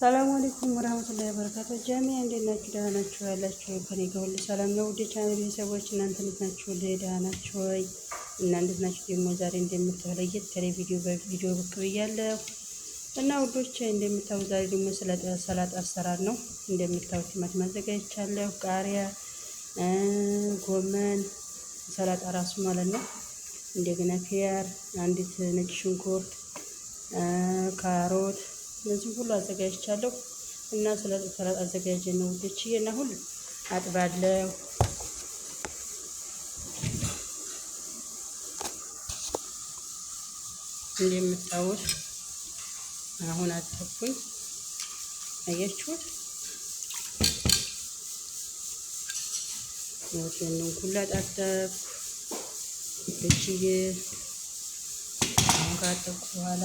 ሰላም አለይኩም ወራህመቱላሂ ወበረካቱህ። ጀሚዓ እንዴት ናችሁ? ደህና ናችሁ ያላችሁ? ከኔ ጋር ሁሉ ሰላም ነው። ወደ ቻናል ቤተሰቦች እናንተ እንዴት ናችሁ? ደህና ናችሁ ወይ? እና እንዴት ናችሁ? ደግሞ ዛሬ እንደምታው ለየት ያለ በቪዲዮ ብቅ ብያለሁ እና ውዶች እንደምታው ዛሬ ደግሞ ስለ ሰላጣ አሰራር ነው። እንደምታው ቲማቲም አዘጋጅቻለሁ፣ ቃሪያ፣ ጎመን፣ ሰላጣ ራሱ ማለት ነው። እንደገና ኪያር፣ አንዲት ነጭ ሽንኩርት፣ ካሮት እነዚህ ሁሉ አዘጋጅቻለሁ እና ሰላጣ አዘጋጅ ነው ውዶችዬ። እና ሁሉ አጥባለሁ። እንደምታዩት አሁን አጠብኩኝ። አያችሁት? ወጥን ሁሉ አጣጥብ ውዶችዬ። አሁን ካጠብኩ በኋላ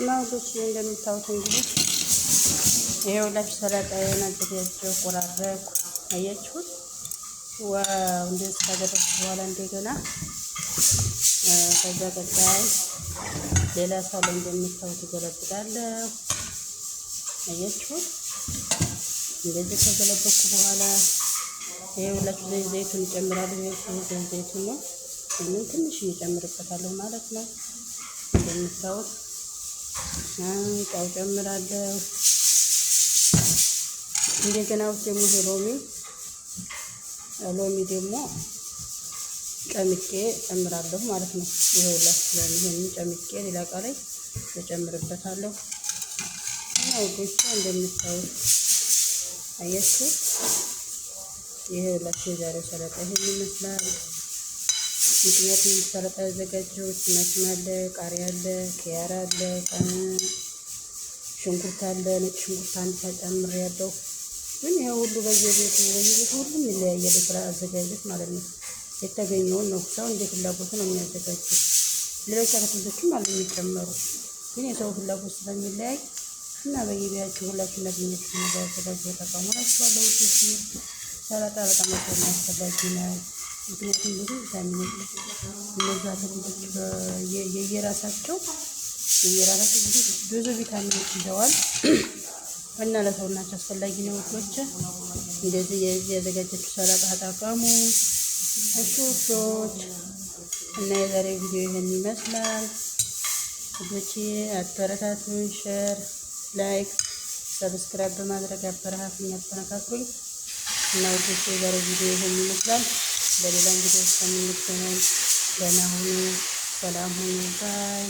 ማውዶች እንደምታውቁት እንግዲህ ይሄው ላችሁ ሰላጣዬን አዘጋጅቼ ቆራረኩ። አያችሁት? ዋው! እንደዚህ ካደረኩ በኋላ እንደገና ከዛ ቀጣይ ሌላ ሰው ላይ እንደምታውቁት ገለብጣለሁ። አያችሁት? እንደዚህ ከገለበጥኩ በኋላ ይሄው ላችሁ ዘይቱን እጨምራለሁ። ይሄው ዘይቱን ነው ትንሽ እጨምርበታለሁ ማለት ነው። እንደምታውቁት ጨው ጨምራለሁ። እንደገና ውስጥ ደግሞ ሎሚ ደግሞ ጨምቄ ጨምራለሁ ማለት ነው። ይሄው ይሄንን ጨምቄ ሌላ እቃ ላይ እጨምርበታለሁ። ያው ጎቻ እንደምታዩት አያችሁ። ይሄው የዛሬው ሰላጣ ይሄን ይመስላል። ምክንያቱም ሰላጣ ያዘጋጀሁት ቲማቲም አለ፣ ቃሪያ አለ፣ ኪያር አለ፣ ሽንኩርት አለ፣ ነጭ ሽንኩርት አንድ ተጨምሬያለሁ። ግን ይሄ ሁሉ በየቤቱ ሁሉም ይለያያል ስራ አዘጋጀት ማለት ነው። የተገኘውን ነው ሰው እንደ ፍላጎቱ ነው የሚያዘጋጀው። ሌሎች አትክልቶችም አሉ የሚጨመሩ፣ ግን የሰው ፍላጎት ስለሚለያይ እና በየቤታችሁ ሁላችሁ እናገኛችሁ የሚያዘጋጁ ተጠቀሙላችኋለሁ። ሰላጣ በጣም አስፈላጊ ነው። ምክንያቱም ብዙ ቪታሚን እነዛ አትክልቶች የየራሳቸው ብዙ ቪታሚኖች ይዘዋል እና ለሰውናቸው አስፈላጊ ነው። ወጥቶች እንደዚህ ያዘጋጀችው ሰላጣ ተጠቀሙ እሺዎች። እና የዛሬ ቪዲዮ ይሄን ይመስላል። ወጥቶች አበረታቱኝ፣ ሼር፣ ላይክ፣ ሰብስክራይብ በማድረግ አበረታቱኝ እና ወጥቶች የዛሬ ቪዲዮ ይሄን ይመስላል። በሌላ ቪዲዮ እስከምንገናኝ ደህና ሁኑ፣ ሰላም ሁኑ። ባይ